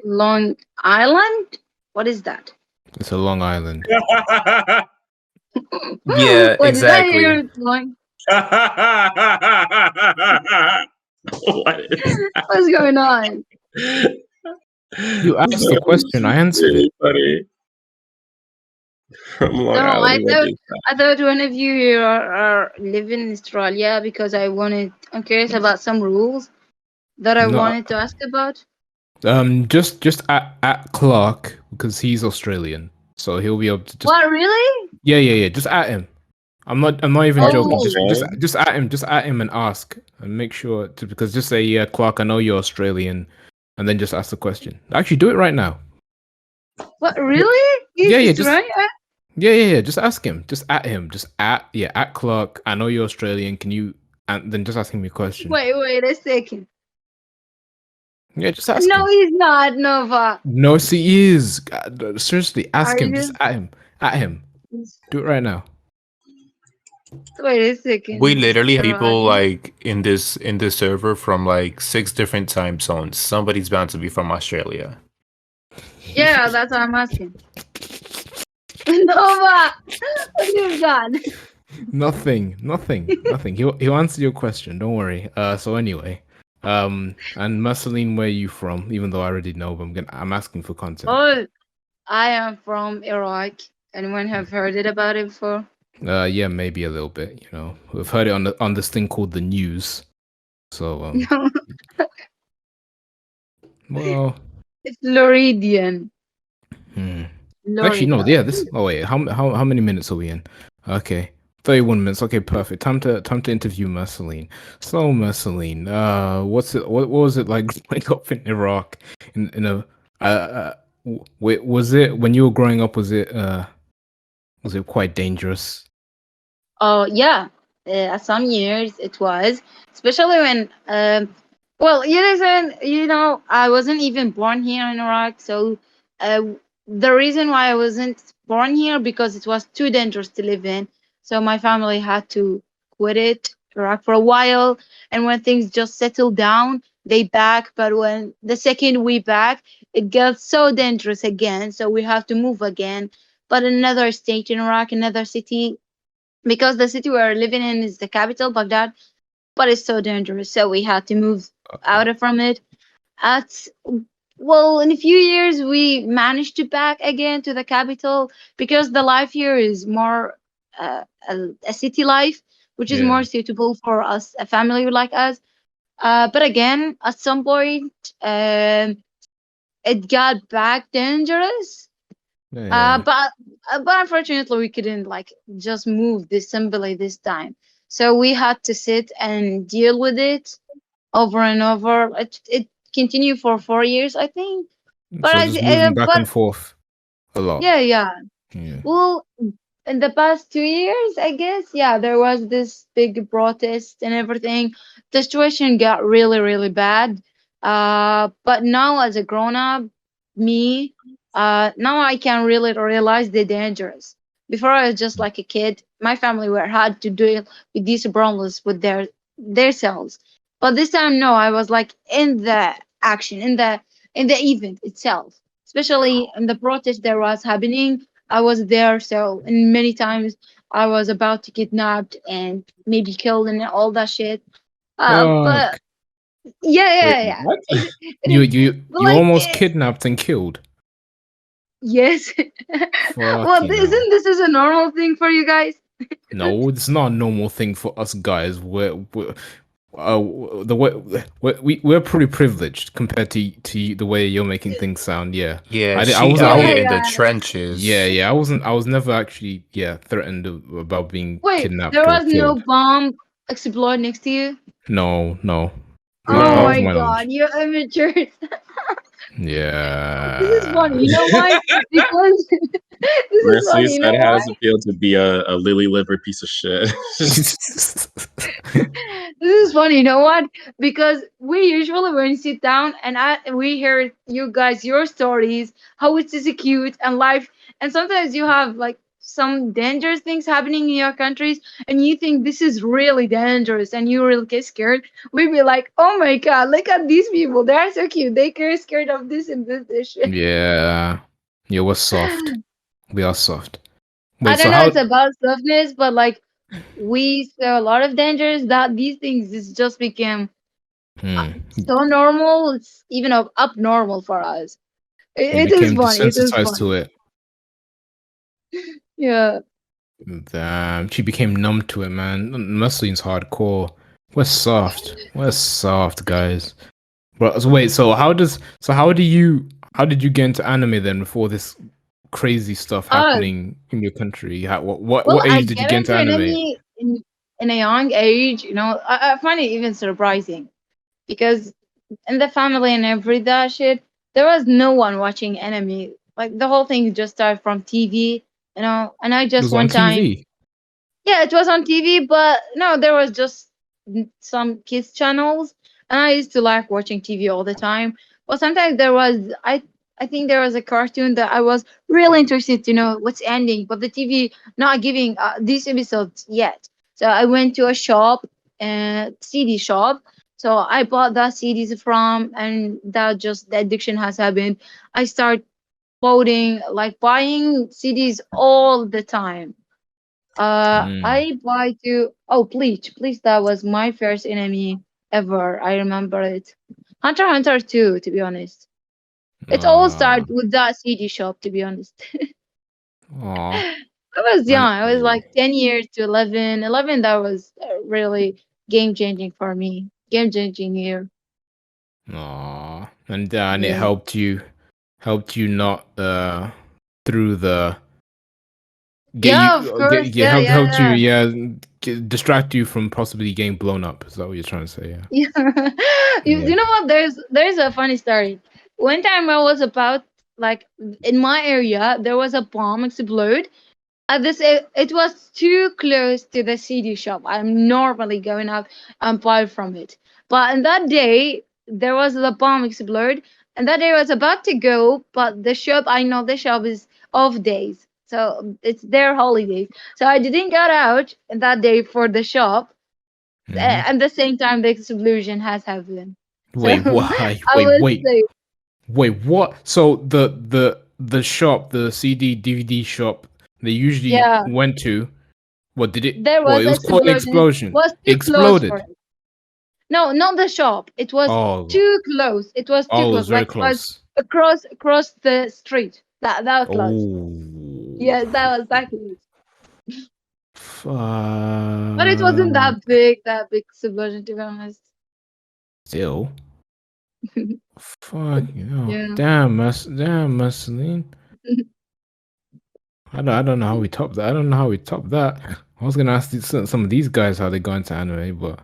Long Island? What is that? It's a Long Island. Yeah, What did I exactly. hear? Long. What is What's going on? You asked the that? question, I answered Really it. funny. From Long No, Island, what is I thought one of you here are living in Australia because I'm curious about some rules that I No, wanted to ask about. just at Clark because he's Australian, so he'll be able to just What really? yeah. Just at him. I'm not even that? joking. Oh, Just at him and ask and make sure to because just say yeah, Clark. I know you're Australian, and then just ask the question. Actually, do it right now. what Yeah, really? yeah, yeah. It's Just right. yeah. Just ask him. Just at him. Just at Clark. I know you're Australian. Can you? And then just ask him a question. Wait a second. Yeah, just ask No, him. he's not Nova. No, see, he is. God, seriously, Are ask him. Just you? at him. At him. Do it right now. Wait a We second. literally have people Right. like in this server from like 6 different time zones. Somebody's bound to be from Australia. Yeah, that's what I'm asking. Nova, what you've done? Nothing. He'll answer your question. Don't worry. So anyway, and Marceline, where are you from? Even though I already know, but I'm asking for content. Oh, I am from Iraq. Anyone have heard it about it before? Yeah, maybe a little bit. We've heard it on this thing called the news. So well, It's Floridian. actually no. Florida. Yeah, this. Oh wait, how many minutes are we in? Okay. 31 minutes. Okay, perfect. Time to interview Marceline. So Marceline, what was it like growing up in Iraq in a was it when you were growing up was it quite dangerous? Oh yeah, some years it was, especially when well, I wasn't even born here in Iraq, so uh, the reason why I wasn't born here because it was too dangerous to live in, so my family had to quit it Iraq for a while, and when things just settled down, they back. But when the second we back, it got so dangerous again, so we have to move again. But another state in Iraq, another city because the city we're living in is the capital, Baghdad, but it's so dangerous. So we had to move out of from it. At well, in a few years, we managed to back again to the capital because the life here is more a city life, which is Yeah. more suitable for us, a family like us. But again, at some point, it got back dangerous. Yeah. But unfortunately, we couldn't like just move this simply this time. So we had to sit and deal with it over and over. It continued for 4 years, I think. But So just moving back and forth a lot. yeah. Yeah. Well, in the past 2 years, I guess, yeah, there was this big protest and everything. The situation got really, really bad. But now as a grown up, me, now I can really realize the dangers. Before I was just like a kid, my family were had to deal with these problems with their selves. But this time, no, I was like in the action, in the event itself, especially in the protest there was happening. I was there, so and many times I was about to kidnapped and maybe killed and all that shit. But Fuck. Wait, yeah. what? But You like, almost kidnapped and killed. yes. Well, Fucking hell. isn't this is a normal thing for you guys? No, it's not a normal thing for us guys. We're the way we're pretty privileged compared to the way you're making things sound. Yeah, Yeah, I she wasn't. out here Yeah, in the yeah. trenches. Yeah. I was never actually threatened about being Wait, there kidnapped or was no killed. bomb explode next to you? No, not Oh not to my my god, knowledge. you're amateurs. This is Yeah. funny. You know why? Because this is Honestly funny. You said, know how why? does it feel to be a lily livered piece of shit? This is funny, you know what? Because we usually when we sit down and we hear you guys your stories, how it's just cute and life, and sometimes you have like some dangerous things happening in your countries, and you think this is really dangerous, and you really get scared, we'd be like, "Oh my god, look at these people! They are so cute. They get scared of this and this shit." Yeah. Yeah, we're soft. We are soft. I Wait, don't so know. how It's about softness, but like we saw a lot of dangers that these things is just became hmm, so normal. It's even up normal for us. you It is became funny. It is desensitized to funny. it? Yeah. Damn, she became numb to it, man. Muslims hardcore. We're soft. We're soft, guys. But so wait, how did you get into anime then before this crazy stuff Uh, happening in your country? What well, I age did you get get into into anime? anime in a young age. You know, I find it even surprising because in the family and every that shit, there was no one watching anime. Like the whole thing just started from TV. You know, and I It just was on one time. TV. Yeah, it was on TV, but no, there was just some kids channels, and I used to like watching TV all the time. But sometimes there was I think there was a cartoon that I was really interested to know what's ending, but the TV not giving these episodes yet. So I went to a shop, CD shop. So I bought that CDs from, and that just the addiction has happened. I start buying CDs all the time. Mm. I buy to Bleach. Bleach, that was my first enemy ever. I remember it. Hunter x Hunter too, to be honest. It all Aw. started with that CD shop, to be honest. Aw. I was young. And I was like 10 years to 11. 11, that was really game changing for me. Game changing year. aw. And it Yeah. helped you not through the get Yeah, of you course. get Yeah, helped you yeah. distract you from possibly getting blown up. Is that what you're trying to say? Yeah. Yeah. Yeah. You know what? There's a funny story. One time I was about like in my area there was a bomb explode. It was too close to the CD shop. I'm normally going out and buy from it. But in that day there was the bomb explode, and that day I was about to go, but the shop, I know the shop is off days. So it's their holidays. So I didn't get out that day for the shop, Hmm. at the same time the explosion has happened. So Wait, why? I Wait, was wait, safe. wait. What? So the shop, the CD DVD shop they usually Yeah, went to. What did it? there Well, was it was called explosion. It explosion. was too close for Exploded. it. No, not the shop. It was Oh, too close. It was too oh, it close. was very Like it was close. across the street. That close. Oh, Yeah, that was that close. But it wasn't fuck. that big explosion, to be honest. Still, fuck you know. Yeah. Damn, Marceline. I don't know how we top that. I don't know how we top that. I was gonna ask some of these guys how they got into anime, but